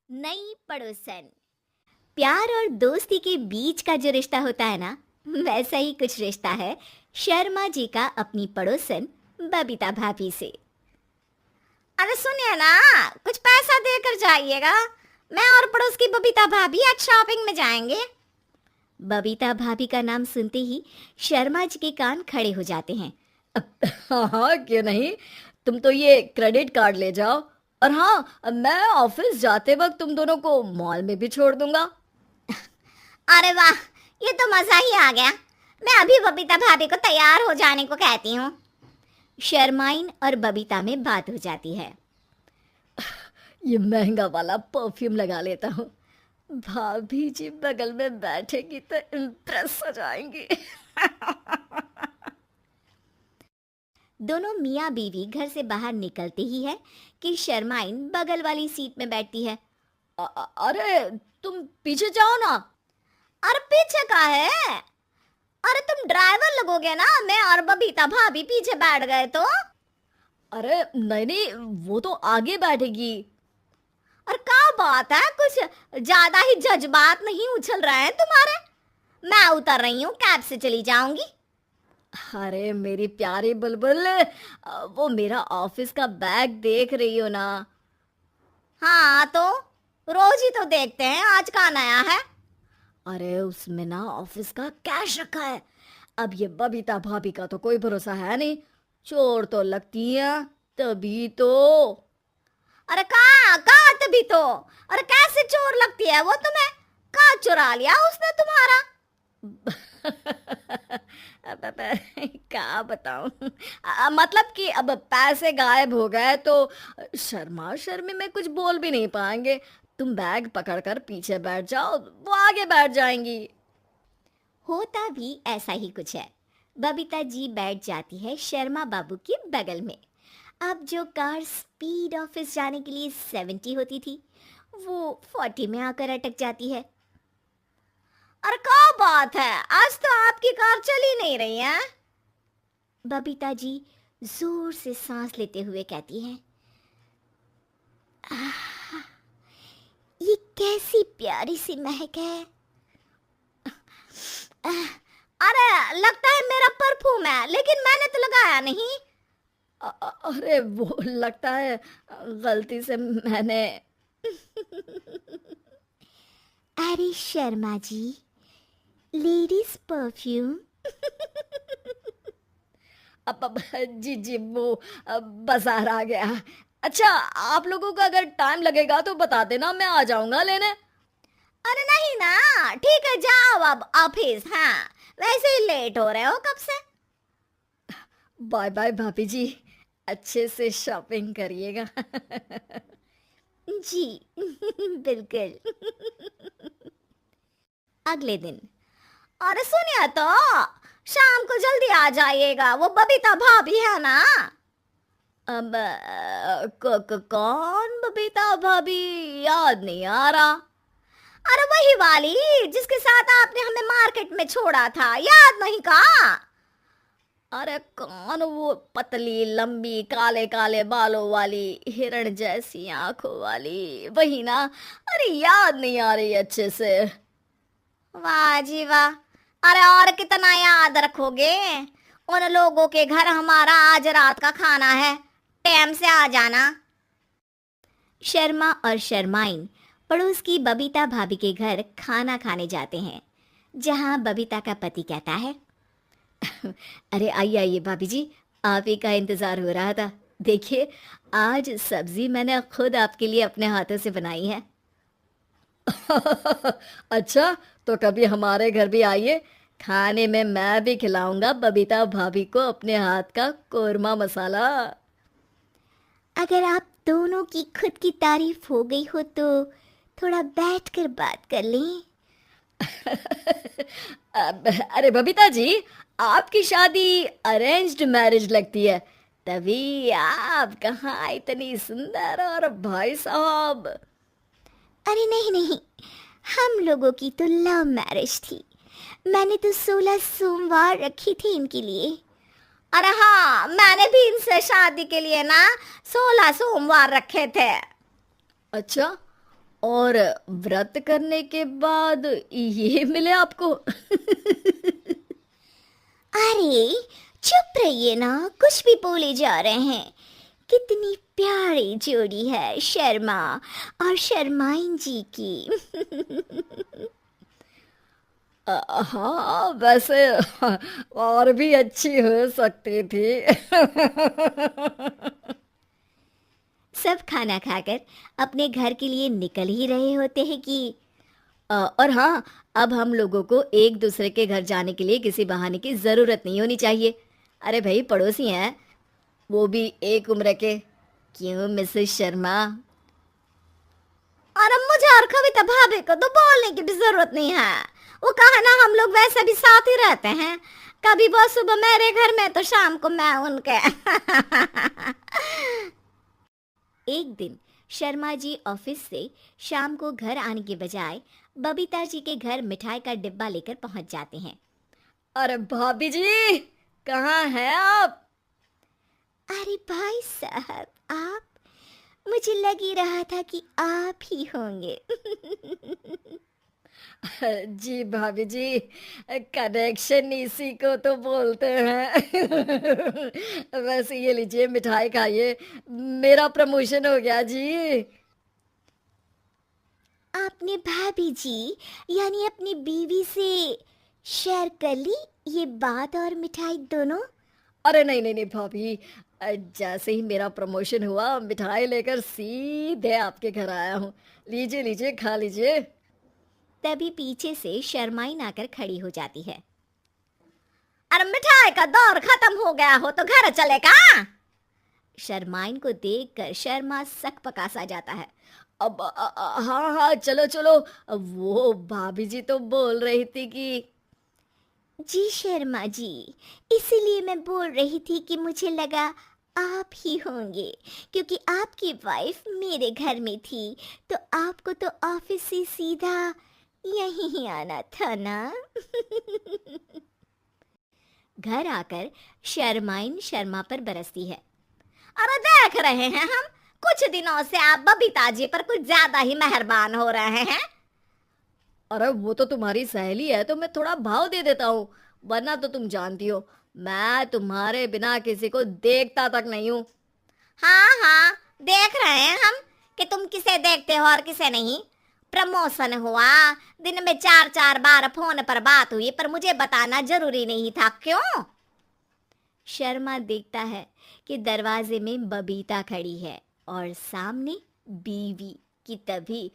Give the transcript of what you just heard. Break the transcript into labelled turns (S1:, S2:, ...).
S1: नई पड़ोसन। प्यार और दोस्ती के बीच का जो रिश्ता होता है ना, वैसा ही कुछ रिश्ता है शर्मा जी का अपनी पड़ोसन बबीता भाभी से। अरे सुनिए ना, कुछ पैसा देकर जाइएगा। मैं और पड़ोस की बबीता भाभी आज शॉपिंग में जाएंगे। बबीता भाभी का नाम सुनते ही शर्मा जी के कान खड़े हो जाते हैं।
S2: हाँ हाँ, क्यों नहीं। तुम तो ये क्रेडिट कार्ड ले जाओ। और हाँ, मैं ऑफिस जाते वक्त तुम दोनों को मॉल में भी छोड़ दूंगा।
S1: अरे वाह, ये तो मजा ही आ गया। मैं अभी बबीता भाभी को तैयार हो जाने को कहती हूँ। शर्माइन और बबीता में बात हो जाती है।
S2: ये महंगा वाला परफ्यूम लगा लेता हूँ। भाभी जी बगल में बैठेगी तो इम्प्रेस हो जाएंगी।
S1: दोनों मियाँ बीवी घर से बाहर निकलते ही है कि शर्माइन बगल वाली सीट में बैठती है।
S2: अरे तुम पीछे जाओ ना।
S1: अरे पीछे का है? अरे तुम ड्राइवर लगोगे ना, मैं और बबीता भाभी पीछे बैठ गए तो।
S2: अरे नहीं नहीं, वो तो आगे बैठेगी।
S1: और क्या बात है, कुछ ज्यादा ही जज्बात नहीं उछल रहे हैं तुम्हारे? मैं उतर रही हूँ, कैब से चली जाऊंगी।
S2: अरे मेरी प्यारी बुलबुल, वो मेरा ऑफिस का बैग देख रही हो ना।
S1: हाँ तो रोज ही तो देखते हैं, आज का नया है?
S2: अरे उसमें ना ऑफिस का कैश रखा है। अब ये बबीता भाभी का तो कोई भरोसा है नहीं। चोर तो लगती है तभी तो।
S1: अरे कहाँ कहाँ तभी तो। अरे कैसे चोर लगती है वो तुम्हें? कहाँ चुरा लिया उसने तुम्हारा?
S2: क्या बताऊं। मतलब कि अब पैसे गायब हो गए तो शर्मा शर्मी में कुछ बोल भी नहीं पाएंगे। तुम बैग पकड़कर पीछे बैठ जाओ, वो आगे बैठ जाएंगी।
S1: होता भी ऐसा ही कुछ है। बबीता जी बैठ जाती है शर्मा बाबू के बगल में। अब जो कार स्पीड ऑफिस जाने के लिए 70 होती थी, वो 40 में आकर अटक जाती है। अरे क्या बात है, आज तो आपकी कार चली नहीं रही है? बबीता जी जोर से सांस लेते हुए कहती हैं। "आह, ये कैसी प्यारी सी महक है। आह, अरे लगता है मेरा परफ्यूम है, लेकिन मैंने तो लगाया नहीं।
S2: अरे वो लगता है गलती से मैंने।
S1: अरे शर्मा जी, लेडीज परफ्यूम।
S2: अब जी जी, वो बाजार आ गया। अच्छा, आप लोगों को अगर टाइम लगेगा तो बता देना, मैं आ जाऊंगा लेने।
S1: अरे नहीं ना, ठीक है जाओ अब ऑफिस। हाँ, वैसे ही लेट हो रहे हो कब से।
S2: बाय बाय भाभी जी, अच्छे से शॉपिंग करिएगा।
S1: जी बिल्कुल। अगले दिन। अरे सुनिए तो, शाम को जल्दी आ जाइएगा, वो बबीता भाभी है ना?
S2: अब कौन बबीता भाभी? याद नहीं आ रहा।
S1: अरे वही वाली जिसके साथ आपने हमें मार्केट में छोड़ा था, याद नहीं का?
S2: अरे कौन वो पतली लंबी काले काले बालों वाली हिरण जैसी आंखों वाली, वही ना? अरे याद नहीं आ रही अच्छे से।
S1: वाह जी वाह। अरे और कितना याद रखोगे? उन लोगों के घर हमारा आज रात का खाना है, टाइम से आ जाना। शर्मा और शर्माइन पड़ोस की बबीता भाभी के घर खाना खाने जाते हैं, जहां बबीता का पति कहता है।
S2: अरे आइए आइए भाभी जी, आप ही का इंतजार हो रहा था। देखिए, आज सब्जी मैंने खुद आपके लिए अपने हाथों से बनाई है। अच्छा, तो कभी हमारे घर भी आइए। खाने में मैं भी खिलाऊंगा बबीता भाभी को अपने हाथ का कोरमा मसाला।
S1: अगर आप दोनों की खुद की तारीफ हो गई हो तो थोड़ा बैठकर बात कर लें।
S2: अरे बबीता जी, आपकी शादी अरेंज्ड मैरिज लगती है, तभी आप कहाँ इतनी सुंदर। और भाई साहब।
S1: अरे नहीं नहीं, हम लोगों की तो लव मैरिज थी। मैंने तो 16 सोमवार रखी थी इनके लिए। अरे हाँ, मैंने भी इनसे शादी के लिए ना 16 सोमवार रखे थे।
S2: अच्छा, और व्रत करने के बाद ये मिले आपको?
S1: अरे चुप रहिए ना, कुछ भी बोले जा रहे हैं। कितनी प्यारी जोड़ी है शर्मा और शर्माइन जी की।
S2: हाँ, वैसे और भी अच्छी हो सकती थी।
S1: सब खाना खाकर अपने घर के लिए निकल ही रहे होते हैं कि
S2: और हाँ, अब हम लोगों को एक दूसरे के घर जाने के लिए किसी बहाने की ज़रूरत नहीं होनी चाहिए। अरे भाई, पड़ोसी हैं, वो भी एक उम्र के। क्यों मिसेस शर्मा?
S1: और अब मुझे और कविता भाभी को तो बोलने की भी जरूरत नहीं है। वो कहा ना, हम लोग वैसे भी साथ ही रहते हैं। कभी वो सुबह मेरे घर में तो शाम को मैं उनके। एक दिन शर्मा जी ऑफिस से शाम को घर आने के बजाय बबीता जी के घर मिठाई का डिब्बा लेकर पहुंच जाते हैं।
S2: अरे भाभी जी, कहाँ हैं आप?
S1: अरे भाई साहब, आप, मुझे लग ही रहा था कि आप ही होंगे।
S2: जी भाभी जी, कनेक्शन इसी को तो बोलते हैं। वैसे ये लीजिए, मिठाई खाइए, मेरा प्रमोशन हो गया जी।
S1: आपने भाभी जी, यानी अपनी बीवी से शेयर कर ली ये बात और मिठाई दोनों?
S2: अरे नहीं नहीं नहीं भाभी, जैसे ही मेरा प्रमोशन हुआ, मिठाई लेकर सीधे आपके घर आया हूँ। लीजिए लीजिए, खा लीजिए।
S1: तभी पीछे से शर्माइन आकर खड़ी हो जाती है। अरे मिठाई का दौर खत्म हो गया हो तो घर चले का? शर्माइन को देखकर शर्मा सकपका सा जाता है।
S2: अब हाँ हाँ, चलो चलो। वो भाभी जी तो बोल रही थी कि
S1: जी शर्मा जी, इसीलिए मैं बोल रही थी कि मुझे लगा आप ही होंगे, क्योंकि आपकी वाइफ मेरे घर में थी, तो आपको तो ऑफिस से सीधा यहीं ही आना था ना। घर आकर शर्माइन शर्मा पर बरसती है। अरे देख रहे हैं हम, कुछ दिनों से आप बबीता जी पर कुछ ज्यादा ही मेहरबान हो रहे हैं।
S2: अरे वो तो तुम्हारी सहेली है तो मैं थोड़ा भाव दे देता हूँ, वरना तो तुम जानती हो मैं तुम्हारे बिना किसी को देखता तक नहीं हूँ।
S1: हाँ हाँ, देख रहे हैं हम कि तुम किसे देखते हो और किसे नहीं। प्रमोशन हुआ, दिन में 4-4 बार फोन पर बात हुई, पर मुझे बताना जरूरी नहीं था, क्यों? शर्मा देखता है कि दरवाजे में बबीता खड़ी है और सामने बीवी की। तभी